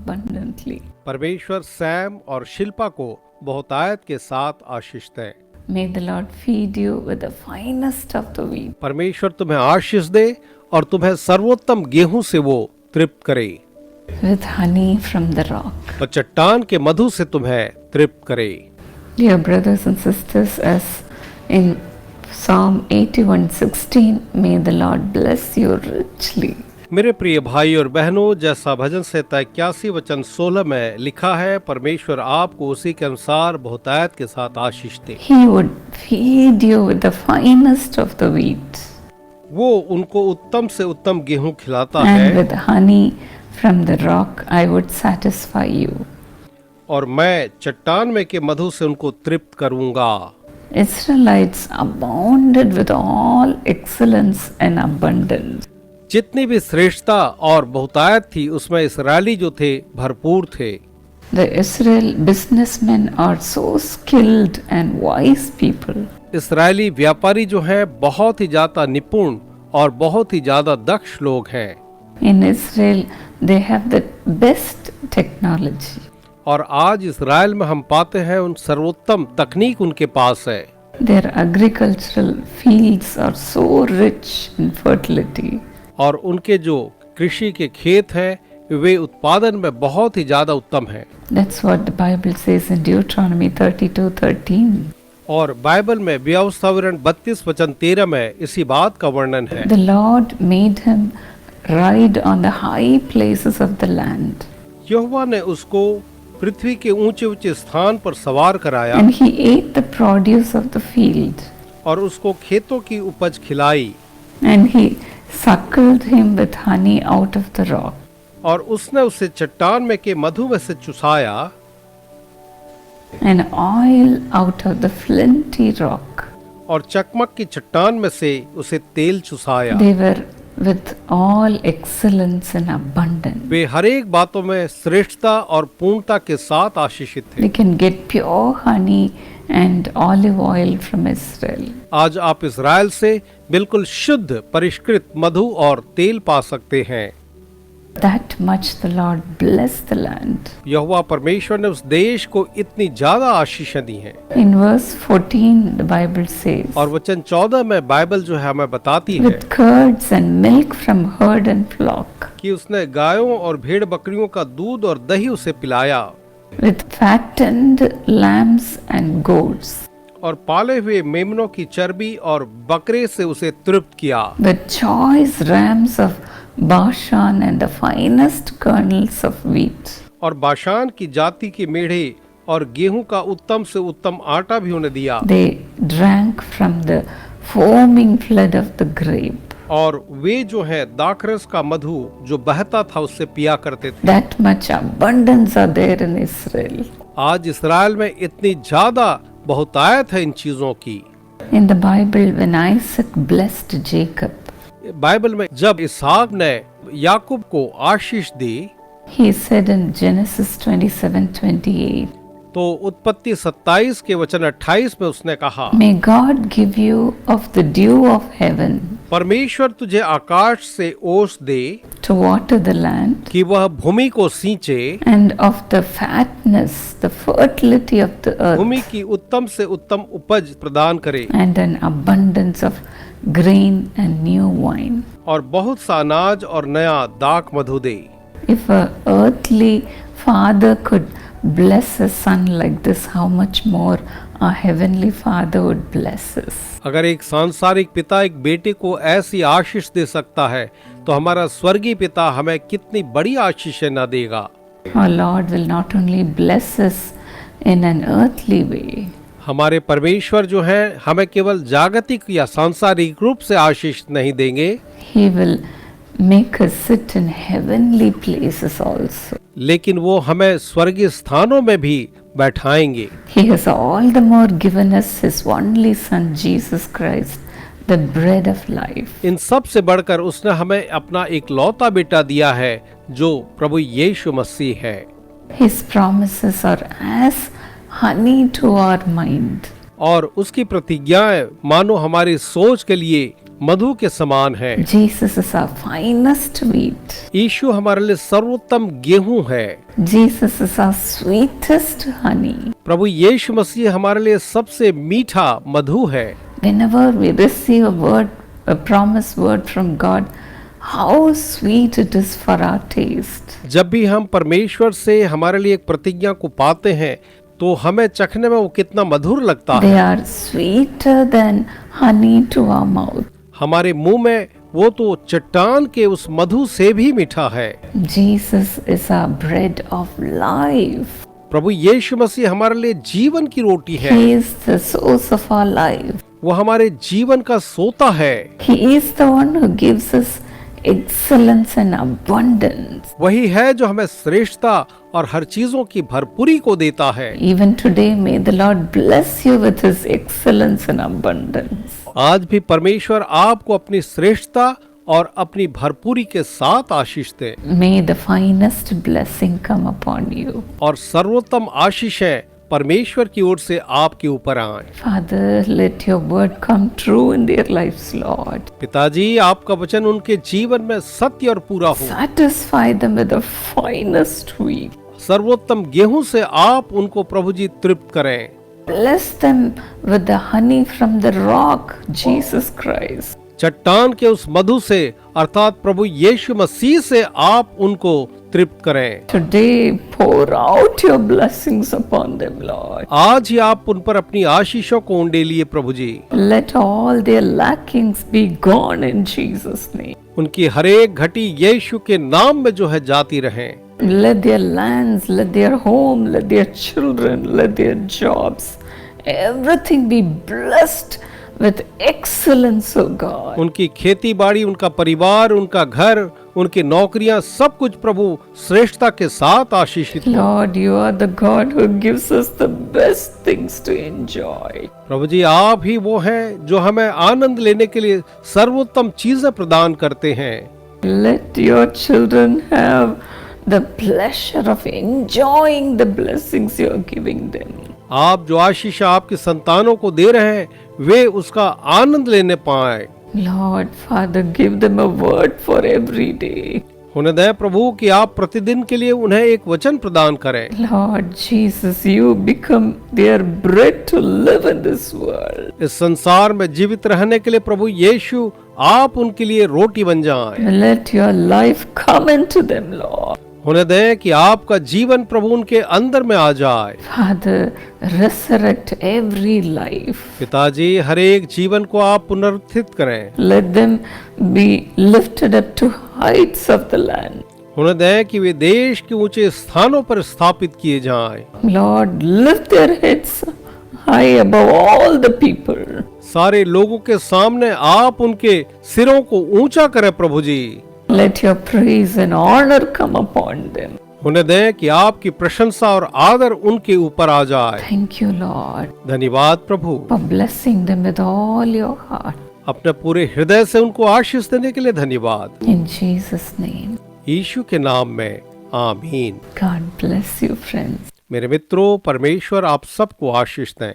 abundantly. परमेश्वर Sam और शिल्पा को बहुतायत के साथ आशीष दे। May the Lord feed you with the finest of the wheat. परमेश्वर तुम्हें आशीष दे और तुम्हें सर्वोत्तम गेहूं से वो तृप्त करे, With honey from the rock. और चट्टान के मधु से तुम्हें तृप्त करे। Dear brothers and sisters, as in Psalm 81:16, may the Lord bless you richly. मेरे प्रिय भाई और बहनों, जैसा भजन संहिता 81 वचन 16 में लिखा है, परमेश्वर आपको उसी के अनुसार बहुतायत के साथ आशीष दे। He would feed you with the finest of the wheat. वो उनको उत्तम से उत्तम गेहूं खिलाता And है, with honey from the rock I would satisfy you. और मैं चट्टान में के मधु से उनको तृप्त करूंगा। Israelites abounded with all excellence and abundance. जितनी भी श्रेष्ठता और बहुतायत थी, उसमें इस्राएली जो थे भरपूर थे। The Israel businessmen are so skilled and wise people. इस्राएली व्यापारी जो हैं बहुत ही ज्यादा निपुण और बहुत ही ज्यादा दक्ष लोग हैं। In Israel they have the best technology. और आज इस्राएल में हम पाते हैं उन सर्वोत्तम तकनीक उनके पास है। Their agricultural fields are so rich in fertility. और उनके जो कृषि के खेत हैं वे उत्पादन में बहुत ही ज्यादा उत्तम हैं। That's what the Bible says in Deuteronomy 32:13. और बाइबल में व्यवस्थाविवरण 32 वचन 13 में इसी बात का वर्णन है। The Lord made him ride on the high places of the land. यहोवा ने उसको पृथ्वी के ऊंचे ऊंचे स्थान पर सवार कराया, And he ate the produce of the field. और उसको खेतों की उपज खिलाई, And he suckled him with honey out of the rock. और उसने उसे चट्टान में के मधु में से चुसाया, And oil out of the flinty rock. और चकमक की चट्टान में से उसे तेल चुसाया। They were with all excellence and abundance. वे हर एक बातों में श्रेष्ठता और पूर्णता के साथ आशीषित थे। They can get pure honey and olive oil from Israel. आज आप इज़राइल से बिल्कुल शुद्ध परिष्कृत मधु और तेल पा सकते हैं। That much the Lord blessed the land. यहोवा परमेश्वर ने उस देश को इतनी ज्यादा आशीषें दी हैं। In verse 14 the Bible says, और वचन 14 में बाइबल जो है हमें बताती है with curds and milk from herd and flock, कि उसने गायों और भेड़ बकरियों का दूध और दही उसे पिलाया, with fattened lambs and goats, और पाले हुए मेमनों की चर्बी और बकरे से उसे तृप्त किया, the choice rams of Bashan and the finest kernels of wheat. और बाशान की जाति की मेढ़े और गेहूं का उत्तम से उत्तम आटा भी उन्हें दिया, They drank from the foaming flood of the grape. और वे जो है दाखरस का मधु जो बहता था उससे पिया करते थे। That much abundance are there in Israel. आज इस्राएल में इतनी ज्यादा बहुतायत है इन चीजों की। In the Bible, when Isaac blessed Jacob, Bible में जब इसहाक ने याकूब को आशीष दी, he said in Genesis 27:28, तो उत्पत्ति 27 के वचन 28 में उसने कहा, May God give you of the dew of heaven परमेश्वर तुझे आकाश से ओस दे to water the land, कि वह भूमि को सींचे, and of the fatness, the fertility of the Bhumi earth, की उत्तम से उत्तम उपज प्रदान करे, and an abundance of grain and new wine. और बहुत सा अनाज और नया दाख मधु दे। If a earthly father could bless a son like this, how much more our heavenly Father would bless us. अगर एक सांसारिक पिता एक बेटे को ऐसी आशीष दे सकता है, तो हमारा स्वर्गीय पिता हमें कितनी बड़ी आशीषें न देगा। Our Lord will not only bless us in an earthly way, हमारे परमेश्वर जो हैं हमें केवल जागतिक या सांसारिक रूप से आशीष नहीं देंगे, He will make us sit in heavenly places also. लेकिन वो हमें स्वर्गीय स्थानों में भी बैठाएंगे। He has all the more given us His only Son Jesus Christ, the bread of life. इन सब से बढ़कर उसने हमें अपना एक लौता बेटा दिया है जो प्रभु यीशु मसीह है। His promises are as honey to our mind. और उसकी प्रतिज्ञाएं मानो हमारी सोच के लिए मधु के समान है। Jesus is our finest wheat. यीशु हमारे लिए सर्वोत्तम गेहूं है। Jesus is our sweetest honey. प्रभु यीशु मसीह हमारे लिए सबसे मीठा मधु है। Whenever we receive a word, a promised word from God, how sweet it is for our taste. जब भी हम परमेश्वर से हमारे लिए एक प्रतिज्ञा को पाते हैं तो हमें चखने में वो कितना मधुर लगता They है। are sweeter than honey to our mouth. हमारे मुंह में वो तो चट्टान के उस मधु से भी मीठा है। Jesus is our bread of life. प्रभु यीशु मसीह हमारे लिए जीवन की रोटी है। He is the source of our life. वो हमारे जीवन का सोता है। He is the one who gives us excellence and abundance. वही है जो हमें श्रेष्ठता और हर चीजों की भरपूरी को देता है। Even today, may the Lord bless you with His excellence and abundance. आज भी परमेश्वर आपको अपनी श्रेष्ठता और अपनी भरपूरी के साथ आशीष दे May the finest blessing come upon you. और सर्वोत्तम आशीषें परमेश्वर की ओर से आपके ऊपर आए। Father, let your word come true in their lives, Lord. पिताजी, आपका वचन उनके जीवन में सत्य और पूरा हो। Satisfy them with the finest wheat. सर्वोत्तम गेहूं से आप उनको प्रभु जी तृप्त करें। Bless them with the honey from the rock, Jesus Christ. चट्टान के उस मधु से अर्थात प्रभु यीशु मसीह से आप उनको तृप्त करें। Today, pour out your blessings upon them, Lord. आज ही आप उन पर अपनी आशीषों को उंडेलिए प्रभु जी। Let all their lackings be gone in Jesus' name. उनकी हरेक घटी यीशु के नाम में जो है जाती रहें। Let their lands, let their home, let their children, let their jobs, everything be blessed with excellence, O God. उनकी खेती बाड़ी, उनका परिवार, उनका घर, उनकी नौकरियां, सब कुछ प्रभु श्रेष्ठता के साथ आशीषित हो। Lord, you are the God who gives us the best things to enjoy. प्रभु जी, आप ही वो हैं जो हमें आनंद लेने के लिए सर्वोत्तम चीजें प्रदान करते हैं। Let your children have the pleasure of enjoying the blessings you are giving them. आप जो आशीष आपके संतानों को दे रहे हैं वे उसका आनंद लेने पाए। Lord, Father, give them a word for every day. होने दें प्रभु कि आप प्रतिदिन के लिए उन्हें एक वचन प्रदान करें। Lord Jesus, you become their bread to live in this world. इस संसार में जीवित रहने के लिए प्रभु यीशु आप उनके लिए रोटी बन जाएं। Let your life come into them, Lord. होने दें कि आपका जीवन प्रभु उनके अंदर में आ जाए। Father, resurrect every life. पिताजी, हर एक जीवन को आप पुनरुत्थित करें। Let them be lifted up to heights of the land. होने दें कि वे देश के ऊंचे स्थानों पर स्थापित किए जाएं। Lord, lift their heads high above all the people. सारे लोगों के सामने आप उनके सिरों को ऊंचा करें प्रभु जी। Let your praise and honor come upon them. होने दें कि आपकी प्रशंसा और आदर उनके ऊपर आ जाए। Thank you, Lord, धन्यवाद प्रभु, for blessing them with all your heart. अपने पूरे हृदय से उनको आशीष देने के लिए धन्यवाद। In Jesus' name. यीशु के नाम में आमीन। God bless you, friends. मेरे मित्रों, परमेश्वर आप सबको आशीष दें।